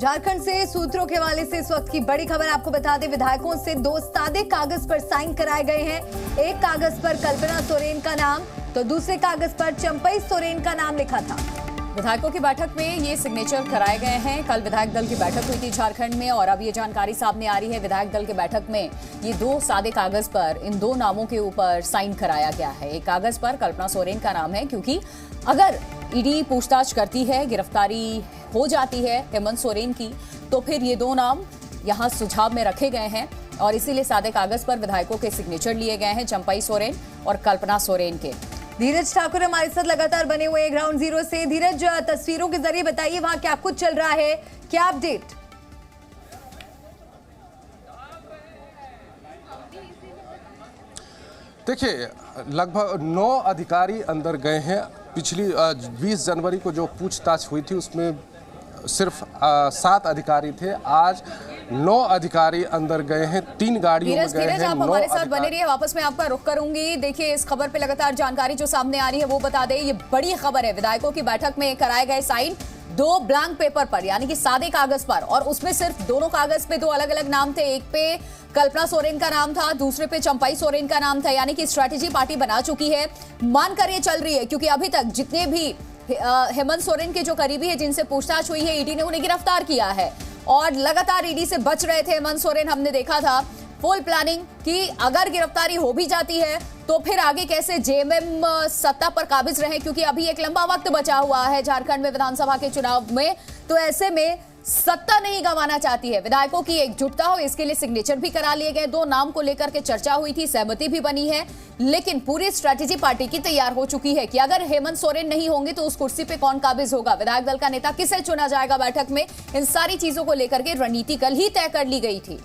झारखंड से सूत्रों के हवाले से इस वक्त की बड़ी खबर आपको बता दें, विधायकों से 2 सादे कागज पर साइन कराए गए हैं। एक कागज पर कल्पना सोरेन का नाम तो दूसरे कागज पर चंपई सोरेन का नाम लिखा था। विधायकों की बैठक में ये सिग्नेचर कराए गए हैं। कल विधायक दल की बैठक हुई थी झारखंड में और अब ये जानकारी सामने आ रही है, विधायक दल की बैठक में ये 2 सादे कागज पर इन 2 नामों के ऊपर साइन कराया गया है। एक कागज पर कल्पना सोरेन का नाम है क्योंकि अगर ईडी पूछताछ करती है, गिरफ्तारी हो जाती है हेमंत सोरेन की, तो फिर ये 2 नाम यहाँ सुझाव में रखे गए हैं और इसीलिए सादे कागज पर विधायकों के सिग्नेचर लिए गए हैं, चंपई सोरेन और कल्पना सोरेन के। धीरज ठाकुर हमारे साथ लगातार बने हुए ग्राउंड जीरो से। धीरज, तस्वीरों के जरिए बताइए वहां क्या कुछ चल रहा है, क्या अपडेट? देखिए, लगभग 9 अधिकारी अंदर गए हैं। पिछली 20 जनवरी को जो पूछताछ हुई थी उसमें सिर्फ 7 अधिकारी थे। आज 9 अधिकारी अंदर गए हैं, 3 गाड़ियों में गए हैं। आप हमारे साथ बने रहिए, वापस मैं आपका रुख करूंगी। देखिए, इस खबर पे लगातार जानकारी जो सामने आ रही है वो बता दें। ये बड़ी खबर है, विधायकों की बैठक में कराए गए साइन 2 ब्लैंक पेपर पर, यानी कि सादे कागज पर, और उसमें सिर्फ दोनों कागज पे 2 अलग अलग नाम थे। एक पे कल्पना सोरेन का नाम था, दूसरे पे चंपई सोरेन का नाम था। यानी कि स्ट्रैटेजी पार्टी बना चुकी है, मानकर ये चल रही है, क्योंकि अभी तक जितने भी हेमंत सोरेन के जो करीबी है जिनसे पूछताछ हुई है, ईडी ने उन्हें गिरफ्तार किया है और लगातार ईडी से बच रहे थे हेमंत सोरेन। हमने देखा था फुल प्लानिंग कि अगर गिरफ्तारी हो भी जाती है तो फिर आगे कैसे जेएमएम सत्ता पर काबिज रहे, क्योंकि अभी एक लंबा वक्त बचा हुआ है झारखंड में विधानसभा के चुनाव में। तो ऐसे में सत्ता नहीं गंवाना चाहती है, विधायकों की एकजुटता हो, इसके लिए सिग्नेचर भी करा लिए गए। 2 नाम को लेकर के चर्चा हुई थी, सहमति भी बनी है, लेकिन पूरी स्ट्रैटेजी पार्टी की तैयार हो चुकी है कि अगर हेमंत सोरेन नहीं होंगे तो उस कुर्सी पे कौन काबिज होगा, विधायक दल का नेता किसे चुना जाएगा बैठक में। इन सारी चीजों को लेकर के रणनीति कल ही तय कर ली गई थी।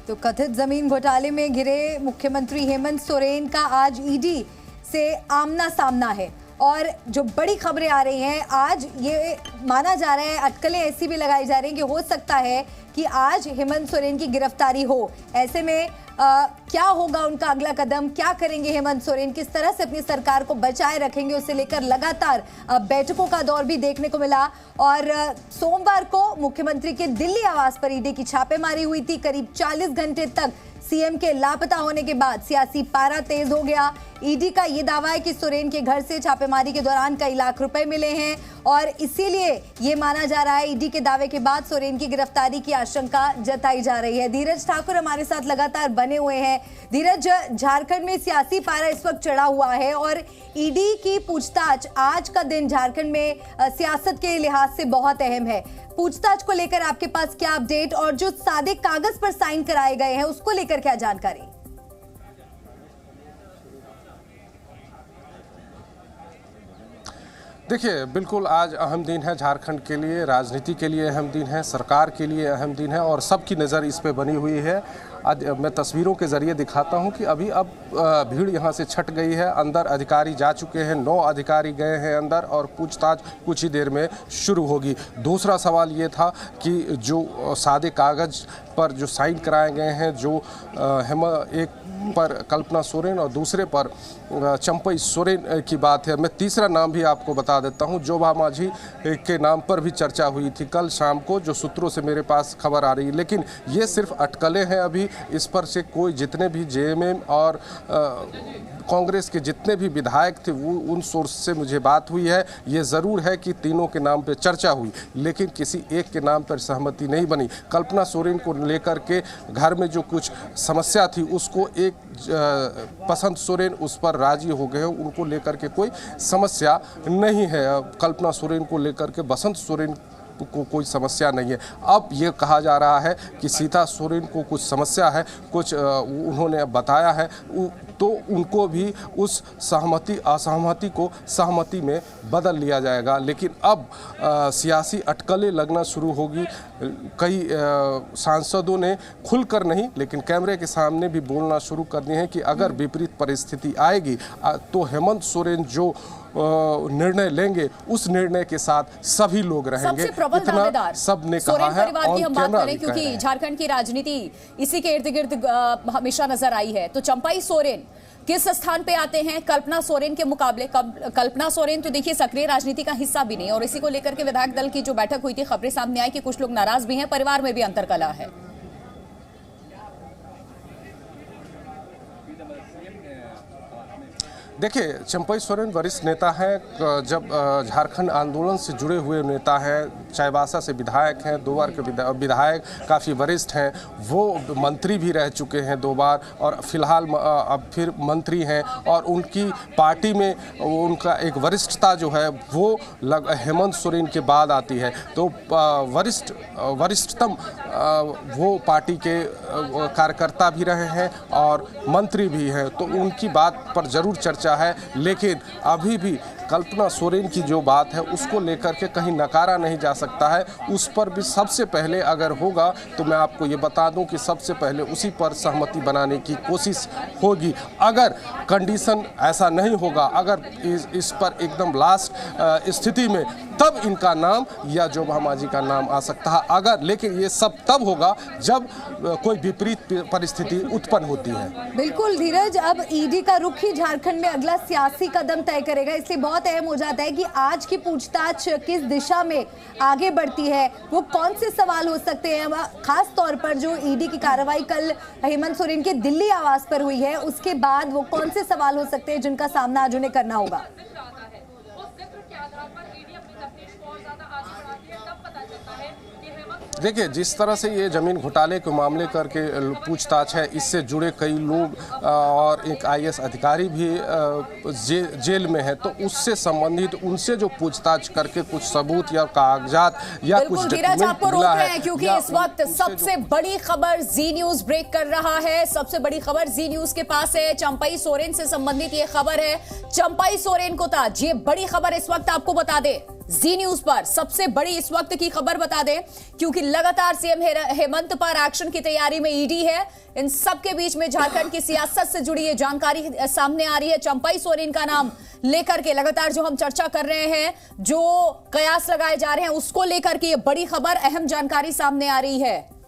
तो कथित जमीन घोटाले में घिरे मुख्यमंत्री हेमंत सोरेन का आज ईडी से आमना सामना है और जो बड़ी खबरें आ रही हैं, आज ये माना जा रहा है, अटकलें ऐसी भी लगाई जा रही हैं कि हो सकता है कि आज हेमंत सोरेन की गिरफ्तारी हो। ऐसे में क्या होगा उनका अगला कदम, क्या करेंगे हेमंत सोरेन, किस तरह से अपनी सरकार को बचाए रखेंगे, उसे लेकर लगातार बैठकों का दौर भी देखने को मिला। और सोमवार को मुख्यमंत्री के दिल्ली आवास पर ईडी की छापेमारी हुई थी। करीब 40 घंटे तक सीएम के लापता होने के बाद सियासी पारा तेज हो गया। ईडी का ये दावा है कि सोरेन के घर से छापेमारी के दौरान कई लाख रुपए मिले हैं और इसीलिए ये माना जा रहा है, ईडी के दावे के बाद सोरेन की गिरफ्तारी की आशंका जताई जा रही है। धीरज ठाकुर हमारे साथ लगातार बने हुए हैं। धीरज, झारखंड में सियासी पारा इस वक्त चढ़ा हुआ है और ईडी की पूछताछ, आज का दिन झारखंड में सियासत के लिहाज से बहुत अहम है। पूछताछ को लेकर आपके पास क्या अपडेट, और जो सादे कागज पर साइन कराए गए हैं उसको लेकर क्या जानकारी? देखिए, बिल्कुल आज अहम दिन है झारखंड के लिए, राजनीति के लिए अहम दिन है, सरकार के लिए अहम दिन है और सबकी नज़र इस पे बनी हुई है। आज मैं तस्वीरों के ज़रिए दिखाता हूं कि अभी अब भीड़ यहां से छट गई है। अंदर अधिकारी जा चुके हैं, 9 अधिकारी गए हैं अंदर और पूछताछ कुछ ही देर में शुरू होगी। दूसरा सवाल ये था कि जो सादे कागज़ पर जो साइन कराए गए हैं, जो एक पर कल्पना सोरेन और दूसरे पर चंपई सोरेन की बात है। मैं तीसरा नाम भी आपको बता देता हूं, जोबा मांझी के नाम पर भी चर्चा हुई थी कल शाम को, जो सूत्रों से मेरे पास खबर आ रही है। लेकिन ये सिर्फ अटकलें हैं, अभी इस पर से कोई, जितने भी जेएमएम और कांग्रेस के जितने भी विधायक थे वो उन सोर्स से मुझे बात हुई है। ये ज़रूर है कि तीनों के नाम पर चर्चा हुई, लेकिन किसी एक के नाम पर सहमति नहीं बनी। कल्पना सोरेन को लेकर के घर में जो कुछ समस्या थी उसको एक पसंद सोरेन उस पर राजी हो गए, उनको लेकर के कोई समस्या नहीं है। कल्पना सोरेन को लेकर के बसंत सोरेन को कोई समस्या नहीं है। अब ये कहा जा रहा है कि सीता सोरेन को कुछ समस्या है, कुछ उन्होंने बताया है, तो उनको भी उस सहमति असहमति को सहमति में बदल लिया जाएगा। लेकिन अब सियासी अटकलें लगना शुरू होगी। कई सांसदों ने खुलकर नहीं, लेकिन कैमरे के सामने भी बोलना शुरू कर दिए हैं कि अगर विपरीत परिस्थिति आएगी तो हेमंत सोरेन जो निर्णय लेंगे उस निर्णय के साथ सभी लोग रहेंगे। सबसे प्रबल दावेदार सबने कहा सोरेन है। परिवार की हम बात करें क्योंकि है। झारखंड की राजनीति इसी के इर्द गिर्द हमेशा नजर आई है, तो चंपाई सोरेन किस स्थान पे आते हैं कल्पना सोरेन के मुकाबले? कल्पना सोरेन तो देखिए सक्रिय राजनीति का हिस्सा भी नहीं, और इसी को लेकर के विधायक दल की जो बैठक हुई थी, खबरें सामने आई कि कुछ लोग नाराज भी हैं, परिवार में भी अंतरकलह है। देखिए, चंपाई सोरेन वरिष्ठ नेता हैं। जब झारखंड आंदोलन से जुड़े हुए नेता हैं, चाईबासा से विधायक हैं, 2 बार के विधायक, काफ़ी वरिष्ठ हैं। वो मंत्री भी रह चुके हैं 2 बार, और फिलहाल अब फिर मंत्री हैं। और उनकी पार्टी में उनका एक वरिष्ठता जो है वो हेमंत सोरेन के बाद आती है। तो वरिष्ठतम वो पार्टी के कार्यकर्ता भी रहे हैं और मंत्री भी हैं, तो उनकी बात पर जरूर चर्चा है। लेकिन अभी भी कल्पना सोरेन की जो बात है उसको लेकर के कहीं नकारा नहीं जा सकता है। उस पर भी सबसे पहले अगर होगा तो मैं आपको ये बता दूं कि सबसे पहले उसी पर सहमति बनाने की कोशिश होगी। अगर कंडीशन ऐसा नहीं होगा, अगर इस पर एकदम लास्ट स्थिति में, तब इनका नाम या जोबा मांझी का नाम आ सकता है। अगर लेकिन ये सब तब होगा जब कोई विपरीत परिस्थिति उत्पन्न होती है। बिल्कुल धीरज, अब ईडी का रुख ही झारखंड में अगला सियासी कदम तय करेगा, इसलिए बहुत अहम हो जाता है कि आज की पूछताछ किस दिशा में आगे बढ़ती है। वो कौन से सवाल हो सकते हैं, खास तौर पर जो ईडी की कार्रवाई कल हेमंत सोरेन के दिल्ली आवास पर हुई है, उसके बाद वो कौन से सवाल हो सकते हैं जिनका सामना आज उन्हें करना होगा? देखिए, जिस तरह से ये जमीन घोटाले के मामले करके पूछताछ है, इससे जुड़े कई लोग और एक IAS अधिकारी भी जेल में है, तो उससे संबंधित उनसे जो पूछताछ करके कुछ सबूत या कागजात या कुछ धीरज आपको रोक रहे हैं क्योंकि इस वक्त सबसे बड़ी खबर जी न्यूज ब्रेक कर रहा है। सबसे बड़ी खबर जी न्यूज के पास है, चंपाई सोरेन से संबंधित ये खबर है। चंपाई सोरेन को ताज, ये बड़ी खबर इस वक्त आपको बता दे जी न्यूज पर सबसे बड़ी इस वक्त की खबर बता दें, क्योंकि लगातार सीएम हेमंत पर एक्शन की तैयारी में ईडी है। इन सब के बीच में झारखंड की सियासत से जुड़ी ये जानकारी सामने आ रही है। चंपाई सोरेन का नाम लेकर के लगातार जो हम चर्चा कर रहे हैं, जो कयास लगाए जा रहे हैं, उसको लेकर के ये बड़ी खबर, अहम जानकारी सामने आ रही है।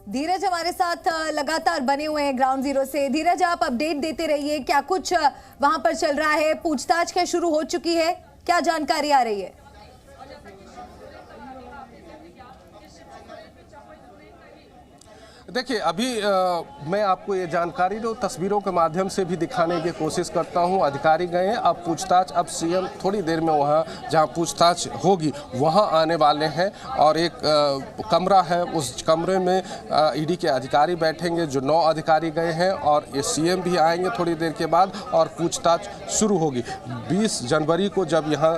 धीरज हमारे साथ लगातार बने हुए हैं ग्राउंड जीरो से। धीरज, आप अपडेट देते रहिए, क्या कुछ वहां पर चल रहा है? पूछताछ क्या शुरू हो चुकी है? क्या जानकारी आ रही है? देखिए, अभी मैं आपको ये जानकारी दो तस्वीरों के माध्यम से भी दिखाने की कोशिश करता हूँ। अधिकारी गए हैं, अब पूछताछ, अब सीएम थोड़ी देर में वहाँ जहाँ पूछताछ होगी वहाँ आने वाले हैं। और एक कमरा है, उस कमरे में ईडी के अधिकारी बैठेंगे, जो 9 अधिकारी गए हैं, और ये सीएम भी आएंगे थोड़ी देर के बाद और पूछताछ शुरू होगी। 20 जनवरी को जब यहाँ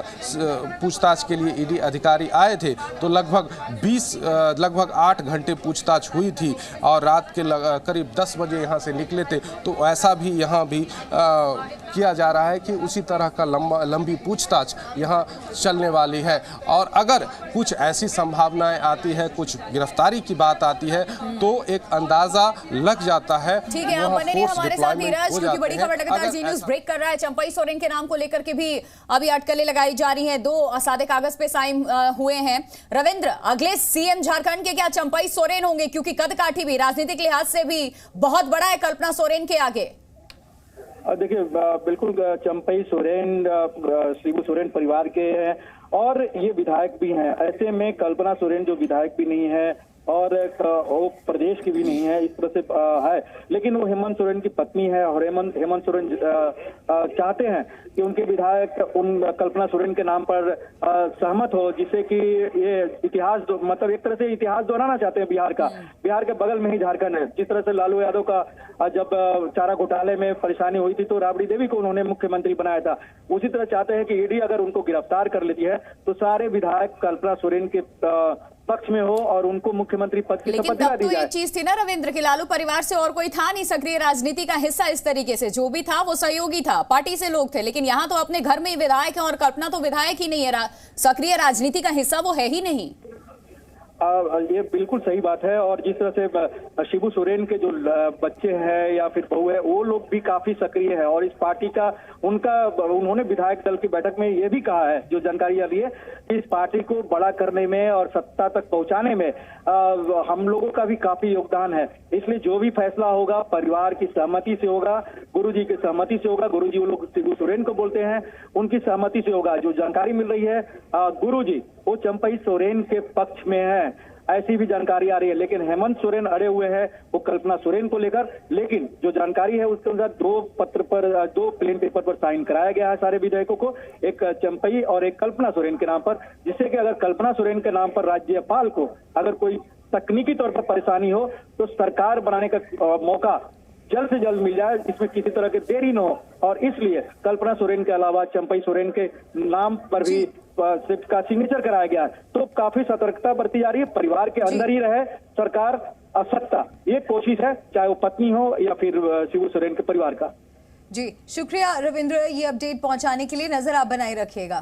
पूछताछ के लिए ईडी अधिकारी आए थे तो लगभग 8 घंटे पूछताछ हुई थी और रात के करीब 10 बजे यहाँ से निकले थे। तो ऐसा भी यहाँ भी किया जा रहा है कि उसी तरह का लंबी पूछताछ यहाँ चलने वाली है। और अगर कुछ ऐसी संभावनाएं आती है, कुछ गिरफ्तारी की बात आती है, तो एक अंदाजा लग जाता है। ठीक है, आप बने रहिए हमारे साथ नीरज, क्योंकि बड़ी खबर लगातार जी न्यूज़ ब्रेक कर रहा है। चंपाई सोरेन के नाम को लेकर के भी अभी अटकलें लगाई जा रही हैं। 2 सादे कागज पे साइन हुए हैं। रविंद्र, अगले सीएम झारखंड के क्या चंपाई सोरेन होंगे? क्योंकि कद काठी भी राजनीतिक लिहाज से भी बहुत बड़ा है कल्पना सोरेन के आगे। देखिए, बिल्कुल चंपाई सोरेन शिबू सोरेन परिवार के हैं और ये विधायक भी हैं। ऐसे में कल्पना सोरेन जो विधायक भी नहीं है और वो प्रदेश की भी नहीं है, इस तरह से है, लेकिन वो हेमंत सोरेन की पत्नी है और हेमंत सोरेन चाहते हैं कि उनके विधायक उन कल्पना सोरेन के नाम पर सहमत हो, जिससे कि ये इतिहास मतलब एक तरह से इतिहास दोहराना चाहते हैं बिहार का। बिहार के बगल में ही झारखंड है। जिस तरह से लालू यादव का जब चारा घोटाले में परेशानी हुई थी तो राबड़ी देवी को उन्होंने मुख्यमंत्री बनाया था, उसी तरह चाहते हैं कि ईडी अगर उनको गिरफ्तार कर लेती है तो सारे विधायक कल्पना सोरेन के पक्ष में हो और उनको मुख्यमंत्री पद की शपथ दिला दी जाए। ये चीज थी ना रविंद्र कि लालू परिवार से और कोई था नहीं सक्रिय राजनीति का हिस्सा इस तरीके से, जो भी था वो सहयोगी था, पार्टी से लोग थे, लेकिन यहाँ तो अपने घर में ही विधायक है और कल्पना तो विधायक ही नहीं है, सक्रिय राजनीति का हिस्सा वो है ही नहीं। ये बिल्कुल सही बात है। और जिस तरह से शिबू सोरेन के जो बच्चे हैं या फिर बहू है, वो लोग भी काफी सक्रिय है और इस पार्टी का उन्होंने विधायक दल की बैठक में ये भी कहा है, जो जानकारी आ रही है, कि इस पार्टी को बड़ा करने में और सत्ता तक पहुंचाने में हम लोगों का भी काफी योगदान है। इसलिए जो भी फैसला होगा परिवार की सहमति से होगा, गुरुजी की सहमति से होगा। गुरुजी वो लोग शिबू सोरेन को बोलते हैं, उनकी सहमति से होगा। जो जानकारी मिल रही है, गुरुजी वो चंपई सोरेन के पक्ष में है, ऐसी भी जानकारी आ रही है। लेकिन हेमंत सोरेन अड़े हुए हैं वो कल्पना सोरेन को लेकर। लेकिन जो जानकारी है उसके अनुसार दो प्लेन पेपर पर साइन कराया गया है सारे विधायकों को, एक चंपई और एक कल्पना सोरेन के नाम पर, जिससे कि अगर कल्पना सोरेन के नाम पर राज्यपाल को अगर कोई तकनीकी तौर पर परेशानी हो तो सरकार बनाने का मौका जल्द से जल्द मिल जाए, इसमें किसी तरह की देरी न हो। और इसलिए कल्पना सोरेन के अलावा चंपई सोरेन के नाम पर भी का सिग्नेचर कराया गया है। तो काफी सतर्कता बरती जा रही है, परिवार के अंदर ही रहे सरकार सत्ता, ये कोशिश है, चाहे वो पत्नी हो या फिर शिबू सोरेन के परिवार का। जी शुक्रिया रविंद्र, ये अपडेट पहुंचाने के लिए। नजर आप बनाए रखिएगा।